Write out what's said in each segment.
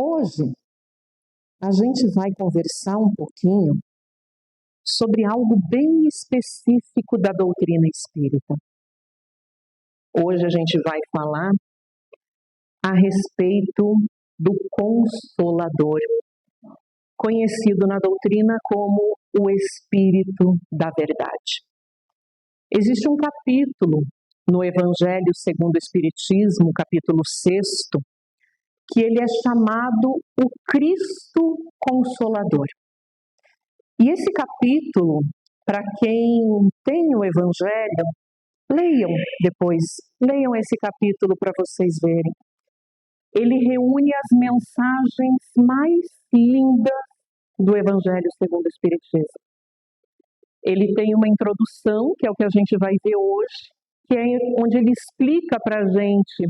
Hoje, a gente vai conversar um pouquinho sobre algo bem específico da doutrina espírita. Hoje a gente vai falar a respeito do Consolador, conhecido na doutrina como o Espírito da Verdade. Existe um capítulo no Evangelho segundo o Espiritismo, capítulo 6, que ele é chamado o Cristo Consolador. E esse capítulo, para quem tem o Evangelho, leiam esse capítulo para vocês verem. Ele reúne as mensagens mais lindas do Evangelho segundo o Espiritismo. Ele tem uma introdução, que é o que a gente vai ver hoje, que é onde ele explica para a gente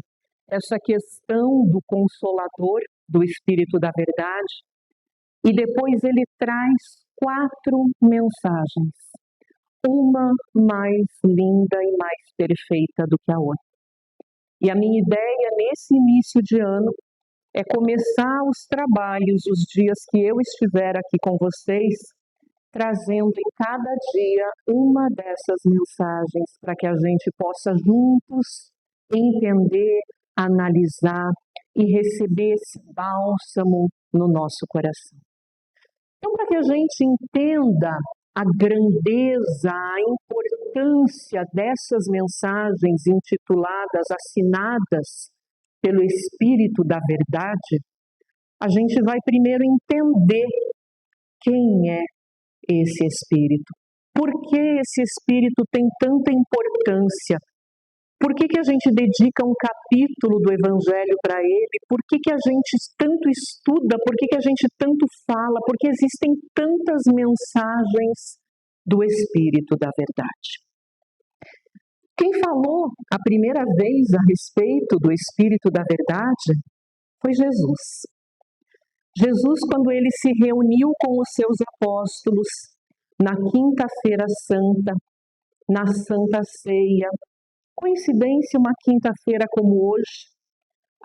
essa questão do Consolador, do Espírito da Verdade, e depois ele traz 4 mensagens, uma mais linda e mais perfeita do que a outra. E a minha ideia nesse início de ano é começar os trabalhos, os dias que eu estiver aqui com vocês, trazendo em cada dia uma dessas mensagens para que a gente possa juntos entender, analisar e receber esse bálsamo no nosso coração. Então, para que a gente entenda a grandeza, a importância dessas mensagens intituladas, assinadas pelo Espírito da Verdade, a gente vai primeiro entender quem é esse Espírito. Por que esse Espírito tem tanta importância? Por que a gente dedica um capítulo do Evangelho para ele? Por que a gente tanto estuda? Por que a gente tanto fala? Porque existem tantas mensagens do Espírito da Verdade. Quem falou a primeira vez a respeito do Espírito da Verdade foi Jesus. Jesus, quando ele se reuniu com os seus apóstolos na Quinta-feira Santa, na Santa Ceia, coincidência uma quinta-feira como hoje,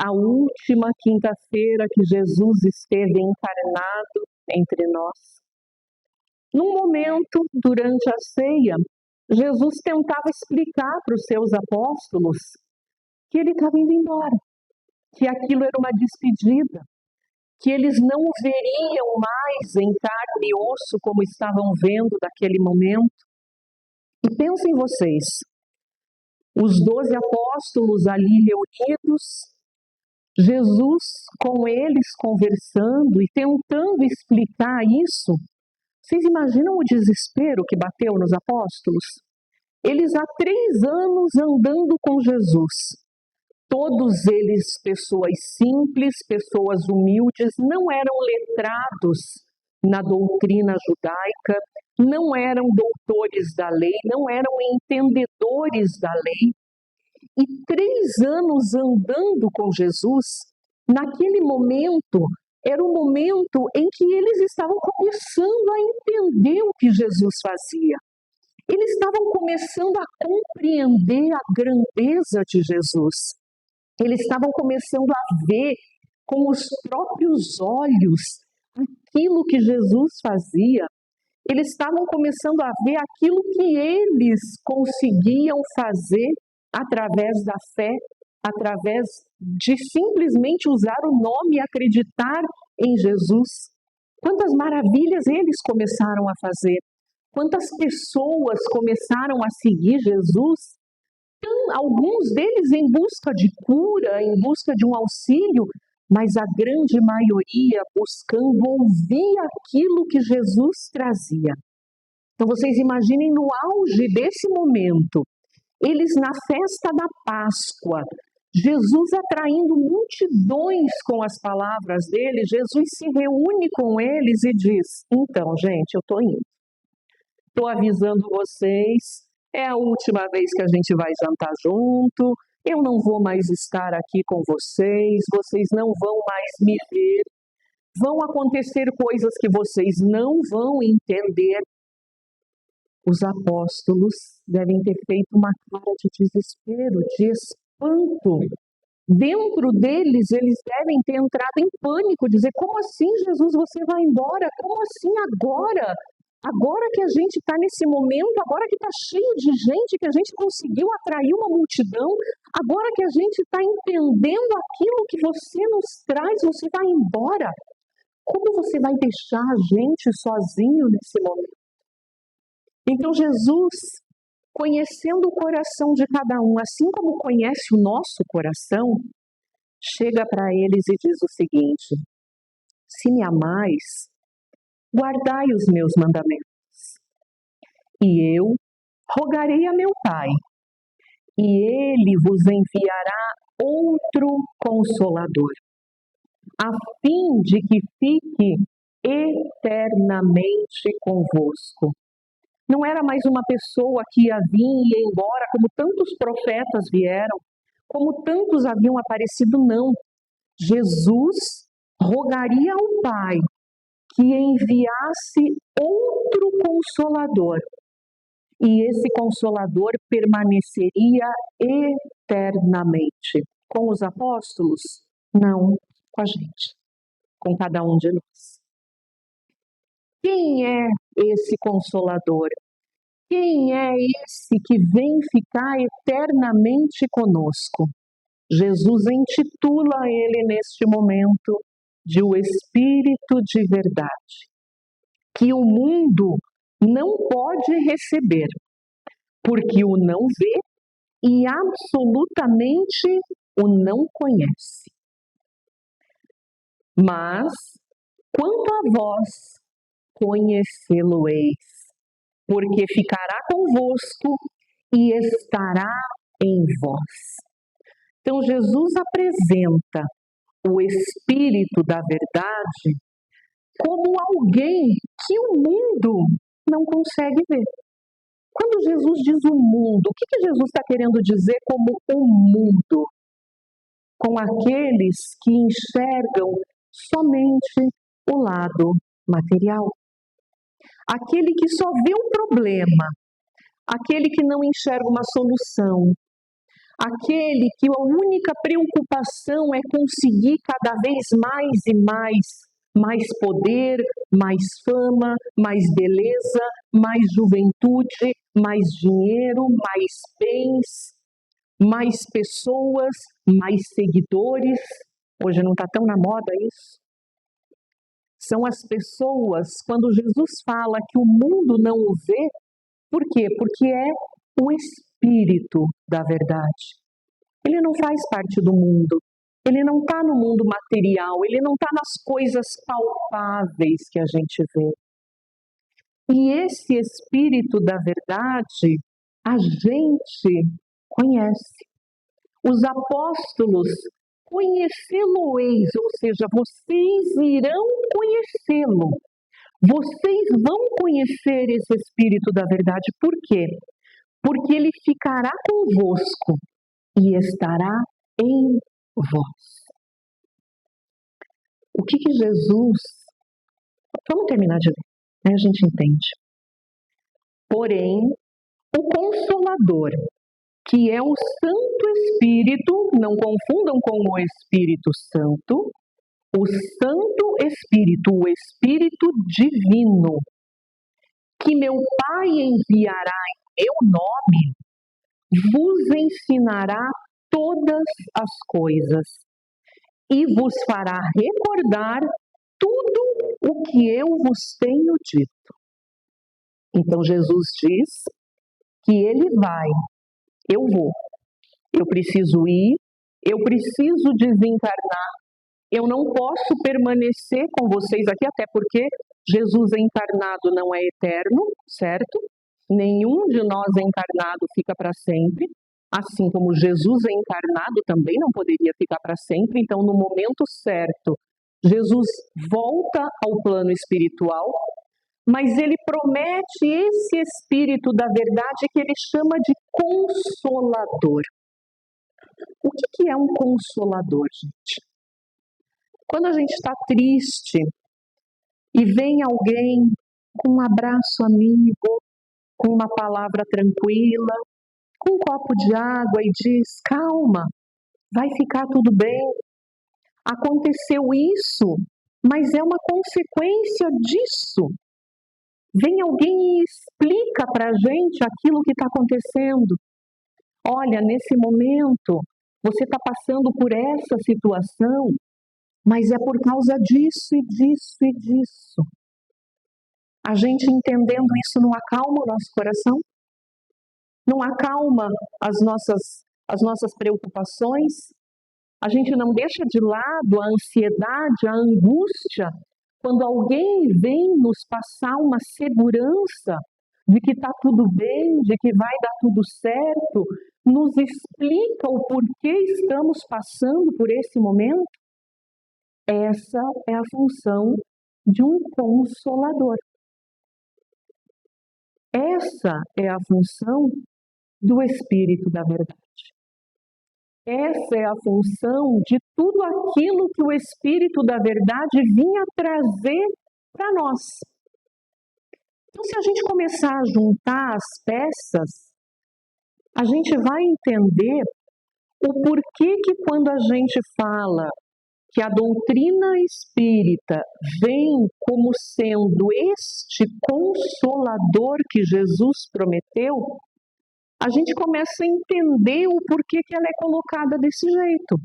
a última quinta-feira que Jesus esteve encarnado entre nós. Num momento, durante a ceia, Jesus tentava explicar para os seus apóstolos que ele estava indo embora, que aquilo era uma despedida, que eles não o veriam mais em carne e osso como estavam vendo naquele momento. E pensem vocês, os 12 apóstolos ali reunidos, Jesus com eles conversando e tentando explicar isso. Vocês imaginam o desespero que bateu nos apóstolos? Eles há 3 anos andando com Jesus. Todos eles pessoas simples, pessoas humildes, não eram letrados na doutrina judaica, não eram doutores da lei, não eram entendedores da lei. E 3 anos andando com Jesus, naquele momento, era um momento em que eles estavam começando a entender o que Jesus fazia. Eles estavam começando a compreender a grandeza de Jesus. Eles estavam começando a ver com os próprios olhos aquilo que Jesus fazia. Eles estavam começando a ver aquilo que eles conseguiam fazer através da fé, através de simplesmente usar o nome e acreditar em Jesus. Quantas maravilhas eles começaram a fazer, quantas pessoas começaram a seguir Jesus, alguns deles em busca de cura, em busca de um auxílio, mas a grande maioria buscando ouvir aquilo que Jesus trazia. Então vocês imaginem no auge desse momento, eles na festa da Páscoa, Jesus atraindo multidões com as palavras dele, Jesus se reúne com eles e diz: então, gente, eu estou indo. Estou avisando vocês, é a última vez que a gente vai jantar junto, eu não vou mais estar aqui com vocês, vocês não vão mais me ver, vão acontecer coisas que vocês não vão entender. Os apóstolos devem ter feito uma cara de desespero, de espanto. Dentro deles, eles devem ter entrado em pânico, dizer: como assim, Jesus, você vai embora? Como assim agora? Agora que a gente está nesse momento, agora que está cheio de gente, que a gente conseguiu atrair uma multidão, agora que a gente está entendendo aquilo que você nos traz, você vai embora? Como você vai deixar a gente sozinho nesse momento? Então Jesus, conhecendo o coração de cada um, assim como conhece o nosso coração, chega para eles e diz o seguinte: se me amais, guardai os meus mandamentos. E eu rogarei a meu Pai, e ele vos enviará outro Consolador, a fim de que fique eternamente convosco. Não era mais uma pessoa que ia vir e ia embora, como tantos profetas vieram, como tantos haviam aparecido, não. Jesus rogaria ao Pai que enviasse outro Consolador, e esse Consolador permaneceria eternamente. Com os apóstolos? Não, com a gente, com cada um de nós. Quem é esse Consolador? Quem é esse que vem ficar eternamente conosco? Jesus intitula ele neste momento de o Espírito de verdade, que o mundo não pode receber, porque o não vê e absolutamente o não conhece. Mas, quanto a vós, conhecê-lo-eis, porque ficará convosco e estará em vós. Então, Jesus apresenta o Espírito da verdade como alguém que o mundo não consegue ver. Quando Jesus diz o mundo, o que Jesus está querendo dizer como o mundo? Com aqueles que enxergam somente o lado material. Aquele que só vê um problema, aquele que não enxerga uma solução, aquele que a única preocupação é conseguir cada vez mais e mais poder, mais fama, mais beleza, mais juventude, mais dinheiro, mais bens, mais pessoas, mais seguidores. Hoje não está tão na moda isso? São as pessoas, quando Jesus fala que o mundo não o vê, por quê? Porque é o Espírito da verdade. Ele não faz parte do mundo. Ele não está no mundo material, ele não está nas coisas palpáveis que a gente vê. E esse Espírito da verdade, a gente conhece. Os apóstolos conhecê-lo-eis, ou seja, vocês irão conhecê-lo. Vocês vão conhecer esse Espírito da verdade. Por quê? Porque ele ficará convosco e estará em vós. O que Jesus... Vamos terminar de ler, né? A gente entende. Porém, o Consolador, que é o Santo Espírito, não confundam com o Espírito Santo, o Santo Espírito, o Espírito Divino, que meu Pai enviará em meu nome, vos ensinará todas as coisas e vos fará recordar tudo o que eu vos tenho dito. Então Jesus diz que ele vai, eu vou, eu preciso ir, eu preciso desencarnar, eu não posso permanecer com vocês aqui, até porque Jesus encarnado não é eterno, certo? Nenhum de nós encarnado fica para sempre, assim como Jesus encarnado também não poderia ficar para sempre. Então, no momento certo, Jesus volta ao plano espiritual, mas ele promete esse Espírito da verdade que ele chama de Consolador. O que é um Consolador, gente? Quando a gente está triste e vem alguém com um abraço amigo, com uma palavra tranquila, com um copo de água e diz: calma, vai ficar tudo bem. Aconteceu isso, mas é uma consequência disso. Vem alguém e explica para a gente aquilo que está acontecendo. Olha, nesse momento, você está passando por essa situação, mas é por causa disso e disso e disso. A gente entendendo isso não acalma o nosso coração? Não acalma as nossas preocupações? A gente não deixa de lado a ansiedade, a angústia, quando alguém vem nos passar uma segurança de que está tudo bem, de que vai dar tudo certo, nos explica o porquê estamos passando por esse momento? Essa é a função de um consolador. Essa é a função do Espírito da Verdade. Essa é a função de tudo aquilo que o Espírito da Verdade vinha trazer para nós. Então, se a gente começar a juntar as peças, a gente vai entender o porquê que quando a gente fala que a doutrina espírita vem como sendo este consolador que Jesus prometeu, a gente começa a entender o porquê que ela é colocada desse jeito.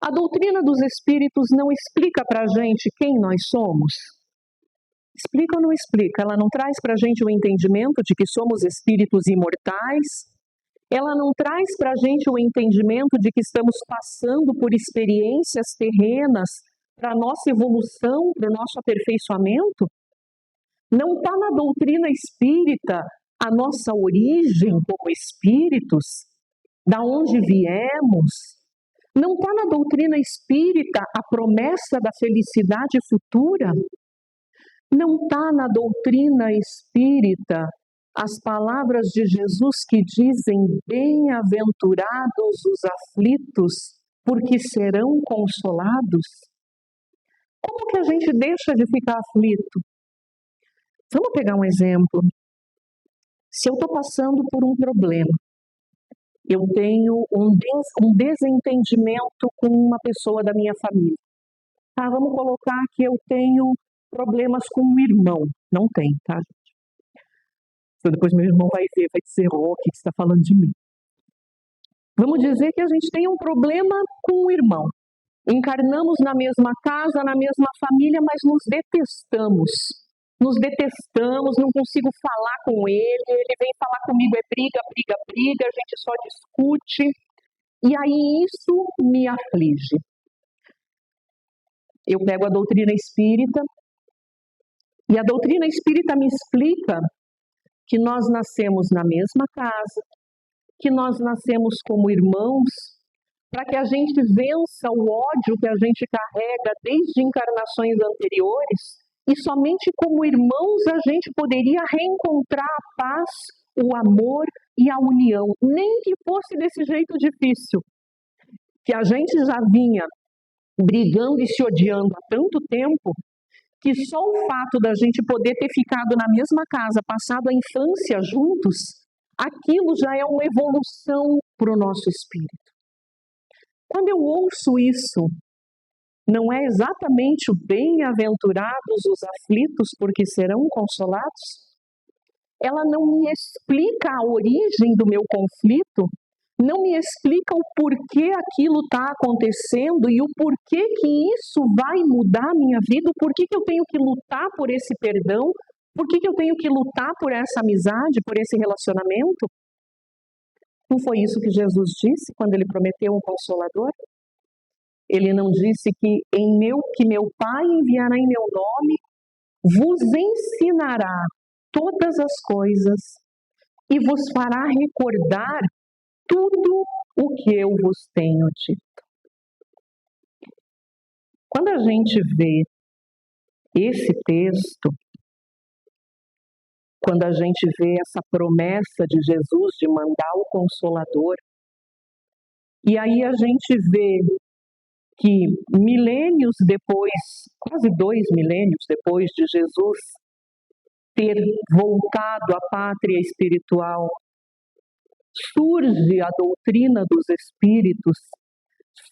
A doutrina dos espíritos não explica para a gente quem nós somos? Explica ou não explica? Ela não traz para a gente o entendimento de que somos espíritos imortais? Ela não traz para a gente o entendimento de que estamos passando por experiências terrenas para a nossa evolução, para o nosso aperfeiçoamento? Não está na doutrina espírita a nossa origem como espíritos, da onde viemos? Não está na doutrina espírita a promessa da felicidade futura? Não está na doutrina espírita as palavras de Jesus que dizem: bem-aventurados os aflitos, porque serão consolados? Como que a gente deixa de ficar aflito? Vamos pegar um exemplo. Se eu estou passando por um problema, eu tenho um desentendimento com uma pessoa da minha família. Tá, vamos colocar que eu tenho problemas com um irmão. Não tem, tá, gente? Depois meu irmão vai ver, vai dizer: o que você está falando de mim? Vamos dizer que a gente tem um problema com um irmão. Encarnamos na mesma casa, na mesma família, mas nos detestamos. Nos detestamos, não consigo falar com ele vem falar comigo, é briga, briga, briga, a gente só discute, e aí isso me aflige. Eu pego a doutrina espírita, e a doutrina espírita me explica que nós nascemos na mesma casa, que nós nascemos como irmãos, para que a gente vença o ódio que a gente carrega desde encarnações anteriores, e somente como irmãos a gente poderia reencontrar a paz, o amor e a união, nem que fosse desse jeito difícil, que a gente já vinha brigando e se odiando há tanto tempo, que só o fato da gente poder ter ficado na mesma casa, passado a infância juntos, aquilo já é uma evolução para o nosso espírito. Quando eu ouço isso, não é exatamente o bem-aventurados os aflitos porque serão consolados? Ela não me explica a origem do meu conflito, não me explica o porquê aquilo está acontecendo e o porquê que isso vai mudar a minha vida, o porquê que eu tenho que lutar por esse perdão, por que eu tenho que lutar por essa amizade, por esse relacionamento? Não foi isso que Jesus disse quando ele prometeu um consolador? Ele não disse que meu Pai enviará em meu nome, vos ensinará todas as coisas e vos fará recordar tudo o que eu vos tenho dito. Quando a gente vê esse texto, quando a gente vê essa promessa de Jesus de mandar o Consolador, e aí a gente vê que milênios depois, quase 2 milênios depois de Jesus ter voltado à pátria espiritual, surge a doutrina dos espíritos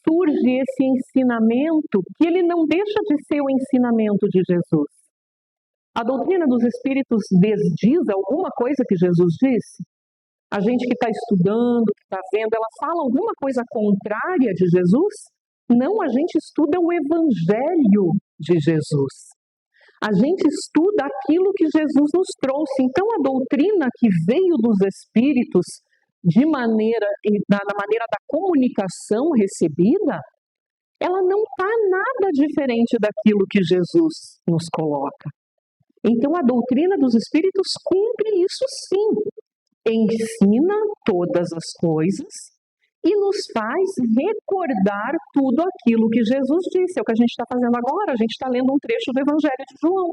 surge esse ensinamento que ele não deixa de ser o ensinamento de Jesus. A doutrina dos espíritos desdiz alguma coisa que Jesus disse? A gente que está estudando, que está vendo, ela fala alguma coisa contrária de Jesus? Não, a gente estuda o Evangelho de Jesus. A gente estuda aquilo que Jesus nos trouxe. Então, a doutrina que veio dos espíritos na maneira da comunicação recebida, ela não está nada diferente daquilo que Jesus nos coloca. Então, a doutrina dos espíritos cumpre isso sim. Ensina todas as coisas e nos faz recordar tudo aquilo que Jesus disse. É o que a gente está fazendo agora. A gente está lendo um trecho do Evangelho de João.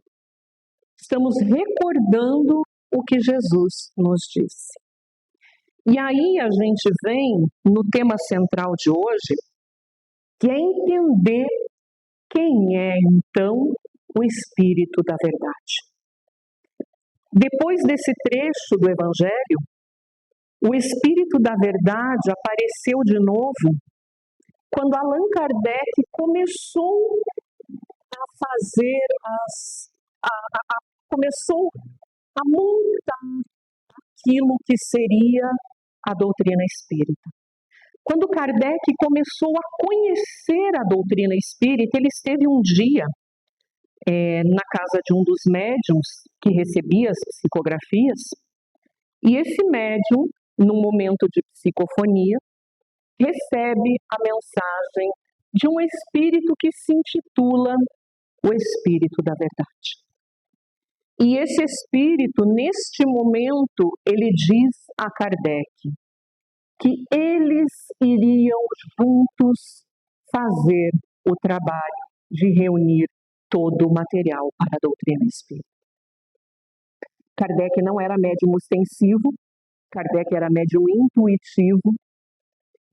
Estamos recordando o que Jesus nos disse. E aí a gente vem no tema central de hoje, que é entender quem é, então, o Espírito da Verdade. Depois desse trecho do Evangelho, o Espírito da Verdade apareceu de novo quando Allan Kardec começou a fazer começou a montar aquilo que seria a doutrina espírita. Quando Kardec começou a conhecer a doutrina espírita, ele esteve um dia na casa de um dos médiuns que recebia as psicografias, e esse médium, num momento de psicofonia, recebe a mensagem de um espírito que se intitula o Espírito da Verdade. E esse espírito, neste momento, ele diz a Kardec que eles iriam juntos fazer o trabalho de reunir todo o material para a doutrina espírita. Kardec não era médium ostensivo, Kardec era médium intuitivo,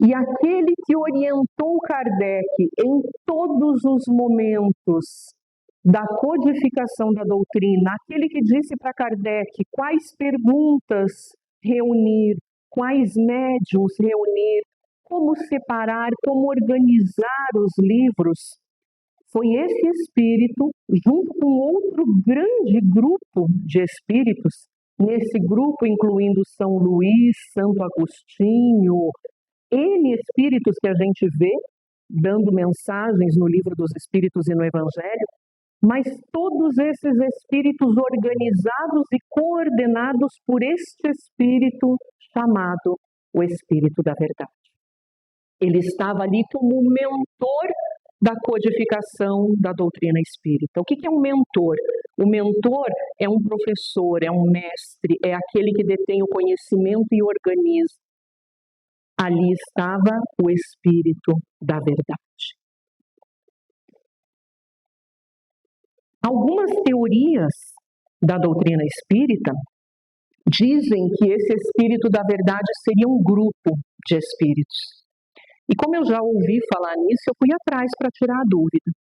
e aquele que orientou Kardec em todos os momentos da codificação da doutrina, aquele que disse para Kardec quais perguntas reunir, quais médiuns reunir, como separar, como organizar os livros, foi esse espírito, junto com outro grande grupo de espíritos, nesse grupo incluindo São Luís, Santo Agostinho, N espíritos que a gente vê dando mensagens no Livro dos Espíritos e no Evangelho, mas todos esses espíritos organizados e coordenados por este espírito chamado o Espírito da Verdade. Ele estava ali como mentor da codificação da doutrina espírita. O que é um mentor? O mentor é um professor, é um mestre, é aquele que detém o conhecimento e organiza. Ali estava o Espírito da Verdade. Algumas teorias da doutrina espírita dizem que esse Espírito da Verdade seria um grupo de espíritos. E como eu já ouvi falar nisso, eu fui atrás para tirar a dúvida.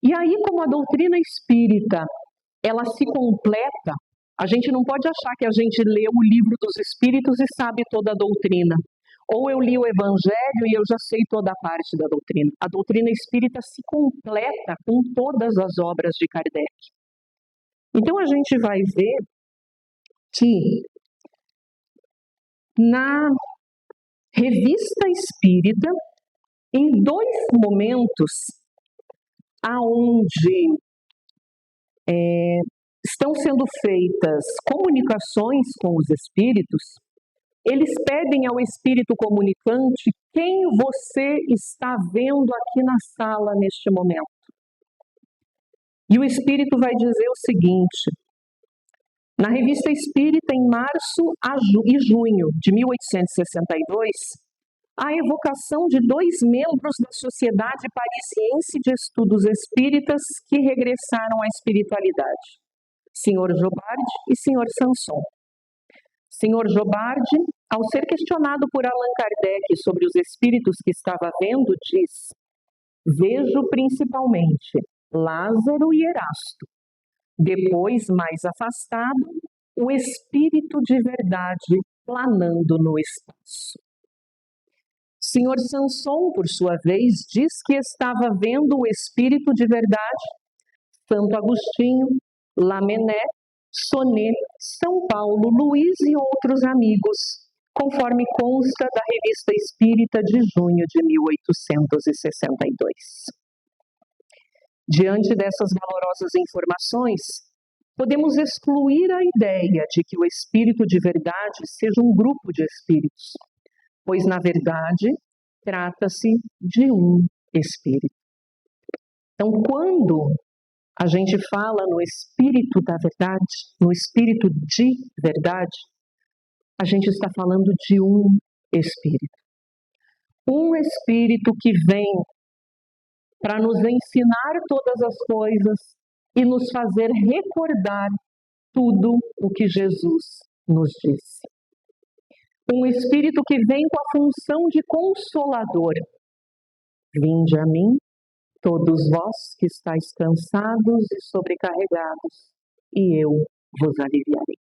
E aí, como a doutrina espírita, ela se completa, a gente não pode achar que a gente lê o Livro dos Espíritos e sabe toda a doutrina. Ou eu li o Evangelho e eu já sei toda a parte da doutrina. A doutrina espírita se completa com todas as obras de Kardec. Então a gente vai ver que na Revista Espírita, em dois momentos aonde estão sendo feitas comunicações com os espíritos, eles pedem ao espírito comunicante quem você está vendo aqui na sala neste momento. E o espírito vai dizer o seguinte: na Revista Espírita, em março e junho de 1862, a evocação de dois membros da Sociedade Parisiense de Estudos Espíritas que regressaram à espiritualidade, Sr. Jobarde e Sr. Sanson. Sr. Jobarde, ao ser questionado por Allan Kardec sobre os espíritos que estava vendo, diz: vejo principalmente Lázaro e Erasto. Depois, mais afastado, o Espírito de Verdade planando no espaço. Senhor Sanson, por sua vez, diz que estava vendo o Espírito de verdade. Santo Agostinho, Lamennais, Sonnet, São Paulo, Luís e outros amigos, conforme consta da Revista Espírita de junho de 1862. Diante dessas valorosas informações, podemos excluir a ideia de que o Espírito de verdade seja um grupo de espíritos, pois, na verdade, trata-se de um Espírito. Então, quando a gente fala no Espírito da verdade, no Espírito de verdade, a gente está falando de um Espírito. Um Espírito que vem para nos ensinar todas as coisas e nos fazer recordar tudo o que Jesus nos disse. Um Espírito que vem com a função de consolador. Vinde a mim, todos vós que estáis cansados e sobrecarregados, e eu vos aliviarei.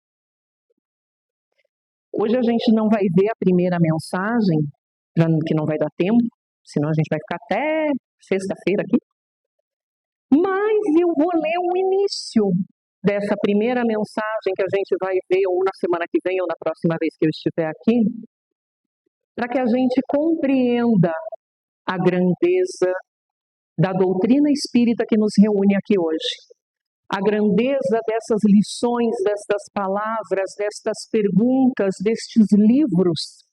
Hoje a gente não vai ver a primeira mensagem, que não vai dar tempo, senão a gente vai ficar até sexta-feira aqui. Mas eu vou ler o início dessa primeira mensagem que a gente vai ver ou na semana que vem ou na próxima vez que eu estiver aqui, para que a gente compreenda a grandeza da doutrina espírita que nos reúne aqui hoje. A grandeza dessas lições, destas palavras, destas perguntas, destes livros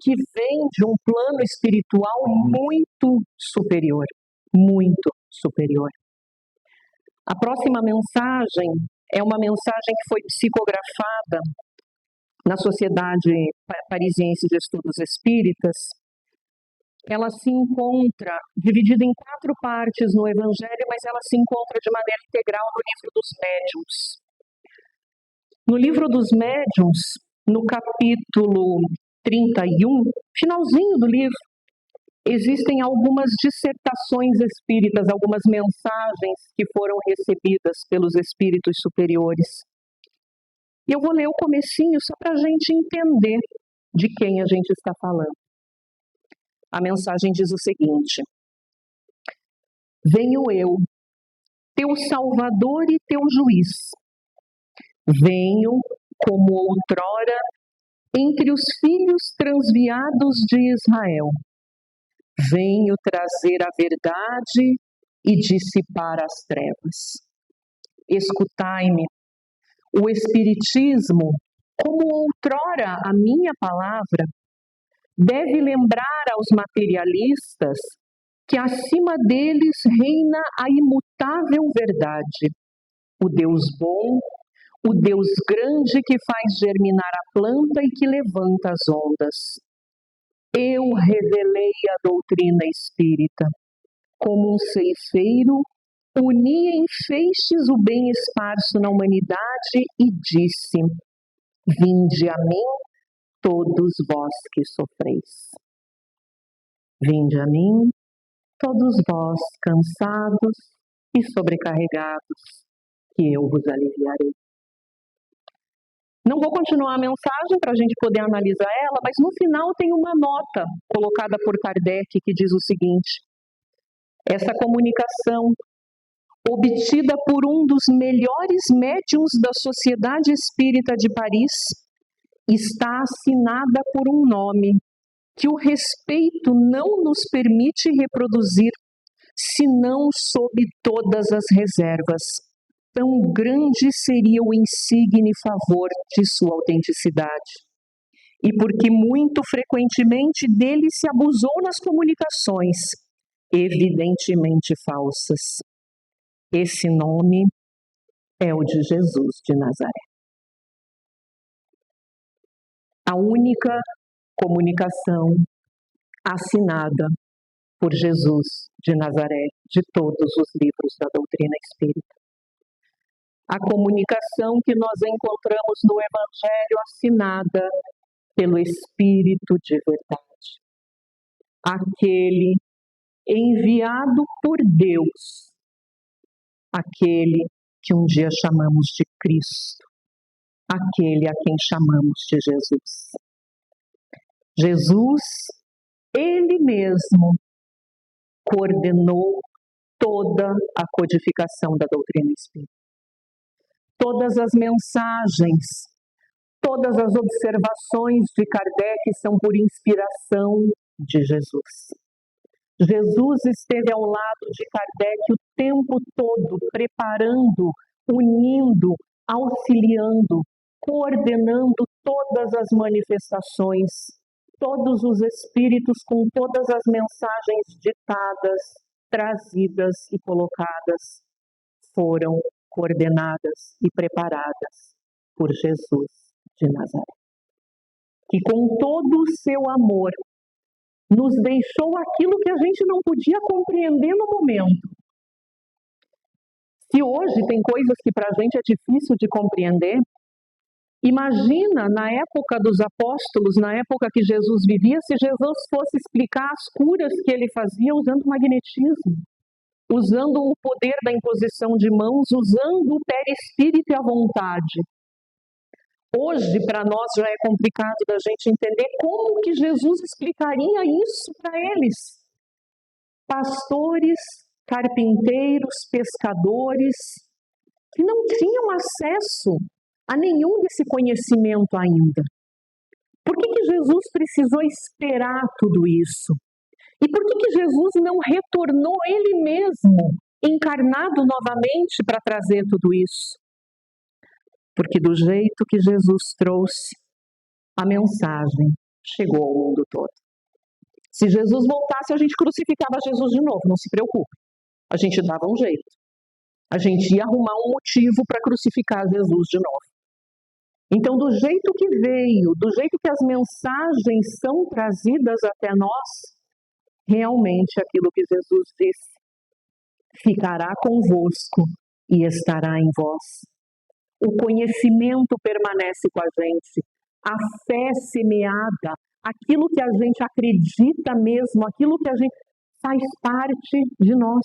que vêm de um plano espiritual muito superior, muito superior. A próxima mensagem é uma mensagem que foi psicografada na Sociedade Parisiense de Estudos Espíritas. Ela se encontra dividida em 4 partes no Evangelho, mas ela se encontra de maneira integral no Livro dos Médiuns. No Livro dos Médiuns, no capítulo 31, finalzinho do livro, existem algumas dissertações espíritas, algumas mensagens que foram recebidas pelos espíritos superiores. E eu vou ler o comecinho só para a gente entender de quem a gente está falando. A mensagem diz o seguinte: venho eu, teu Salvador e teu Juiz. Venho, como outrora, entre os filhos transviados de Israel. Venho trazer a verdade e dissipar as trevas. Escutai-me, o Espiritismo, como outrora a minha palavra, deve lembrar aos materialistas que acima deles reina a imutável verdade, o Deus bom, o Deus grande que faz germinar a planta e que levanta as ondas. Eu revelei a doutrina espírita. Como um ceifeiro, uni em feixes o bem esparso na humanidade e disse: vinde a mim, todos vós que sofreis. Vinde a mim, todos vós cansados e sobrecarregados, que eu vos aliviarei. Não vou continuar a mensagem para a gente poder analisar ela, mas no final tem uma nota colocada por Kardec que diz o seguinte: essa comunicação, obtida por um dos melhores médiuns da Sociedade Espírita de Paris, está assinada por um nome que o respeito não nos permite reproduzir, senão sob todas as reservas. Tão grande seria o insigne favor de sua autenticidade. E porque muito frequentemente dele se abusou nas comunicações, evidentemente falsas. Esse nome é o de Jesus de Nazaré. A única comunicação assinada por Jesus de Nazaré de todos os livros da doutrina espírita. A comunicação que nós encontramos no Evangelho assinada pelo Espírito de verdade. Aquele enviado por Deus. Aquele que um dia chamamos de Cristo. Aquele a quem chamamos de Jesus. Jesus Ele mesmo coordenou toda a codificação da doutrina espírita. Todas as mensagens, todas as observações de Kardec são por inspiração de Jesus. Jesus esteve ao lado de Kardec o tempo todo, preparando, unindo, auxiliando, coordenando todas as manifestações, todos os espíritos com todas as mensagens ditadas, trazidas e colocadas, foram coordenadas e preparadas por Jesus de Nazaré, que com todo o seu amor nos deixou aquilo que a gente não podia compreender no momento. Se hoje tem coisas que para a gente é difícil de compreender, imagina na época dos apóstolos, na época que Jesus vivia, se Jesus fosse explicar as curas que ele fazia usando o magnetismo, usando o poder da imposição de mãos, usando o perispírito e a vontade. Hoje, para nós, já é complicado da gente entender como que Jesus explicaria isso para eles. Pastores, carpinteiros, pescadores, que não tinham acesso a nenhum desse conhecimento ainda. Por que Jesus precisou esperar tudo isso? E por que Jesus não retornou ele mesmo, encarnado novamente, para trazer tudo isso? Porque do jeito que Jesus trouxe, a mensagem chegou ao mundo todo. Se Jesus voltasse, a gente crucificava Jesus de novo, não se preocupe. A gente dava um jeito. A gente ia arrumar um motivo para crucificar Jesus de novo. Então, do jeito que veio, do jeito que as mensagens são trazidas até nós, realmente aquilo que Jesus disse, ficará convosco e estará em vós. O conhecimento permanece com a gente, a fé semeada, aquilo que a gente acredita mesmo, aquilo que a gente faz parte de nós.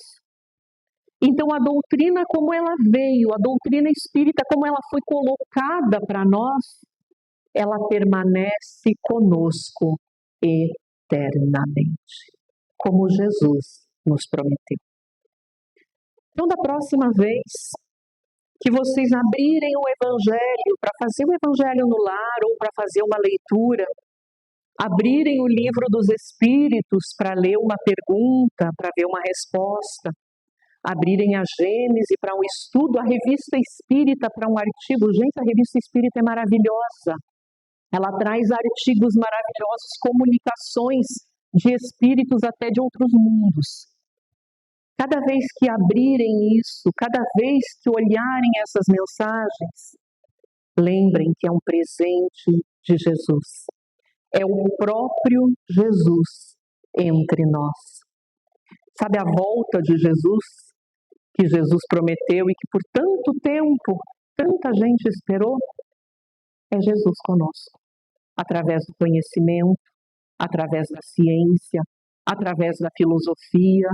Então a doutrina como ela veio, a doutrina espírita como ela foi colocada para nós, ela permanece conosco eternamente, como Jesus nos prometeu. Então da próxima vez que vocês abrirem o Evangelho, para fazer o Evangelho no lar ou para fazer uma leitura, abrirem o livro dos Espíritos para ler uma pergunta, para ver uma resposta, abrirem a Gênese para um estudo, a Revista Espírita para um artigo. Gente, a Revista Espírita é maravilhosa. Ela traz artigos maravilhosos, comunicações de espíritos até de outros mundos. Cada vez que abrirem isso, cada vez que olharem essas mensagens, lembrem que é um presente de Jesus. É o próprio Jesus entre nós. Sabe a volta de Jesus, que Jesus prometeu e que por tanto tempo, tanta gente esperou? É Jesus conosco, através do conhecimento, através da ciência, através da filosofia,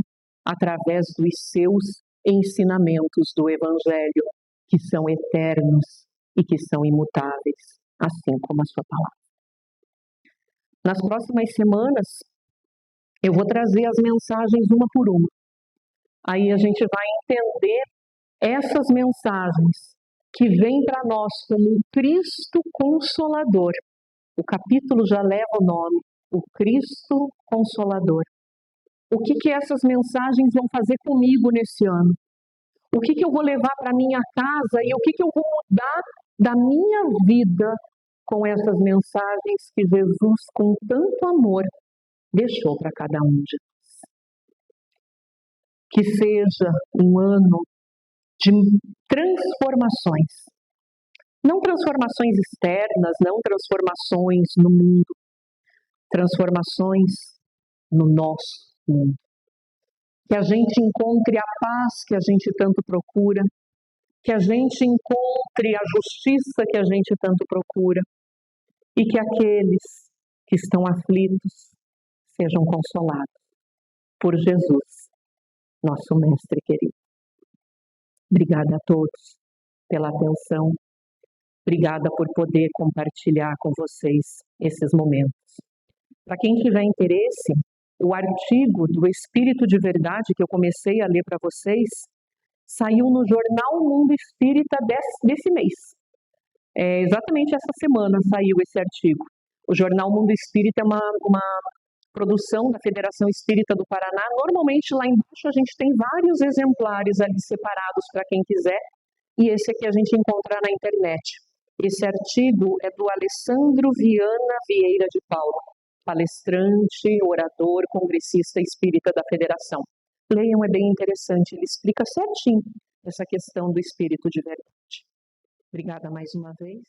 através dos seus ensinamentos do Evangelho, que são eternos e que são imutáveis, assim como a sua palavra. Nas próximas semanas, eu vou trazer as mensagens uma por uma. Aí a gente vai entender essas mensagens que vêm para nós como o Cristo Consolador. O capítulo já leva o nome, o Cristo Consolador. O que essas mensagens vão fazer comigo nesse ano? O que eu vou levar para minha casa e o que eu vou mudar da minha vida com essas mensagens que Jesus, com tanto amor, deixou para cada um de nós. Que seja um ano de transformações. Não transformações externas, não transformações no mundo. Transformações no nosso mundo. Que a gente encontre a paz que a gente tanto procura, que a gente encontre a justiça que a gente tanto procura e que aqueles que estão aflitos sejam consolados por Jesus, nosso Mestre querido. Obrigada a todos pela atenção, obrigada por poder compartilhar com vocês esses momentos. Para quem tiver interesse, o artigo do Espírito de Verdade que eu comecei a ler para vocês saiu no Jornal Mundo Espírita desse mês. Exatamente essa semana saiu esse artigo. O Jornal Mundo Espírita é uma produção da Federação Espírita do Paraná. Normalmente lá embaixo a gente tem vários exemplares ali separados para quem quiser, e esse aqui a gente encontra na internet. Esse artigo é do Alessandro Viana Vieira de Paulo, palestrante, orador, congressista espírita da Federação. Leiam, é bem interessante, ele explica certinho essa questão do espírito de verdade. Obrigada mais uma vez.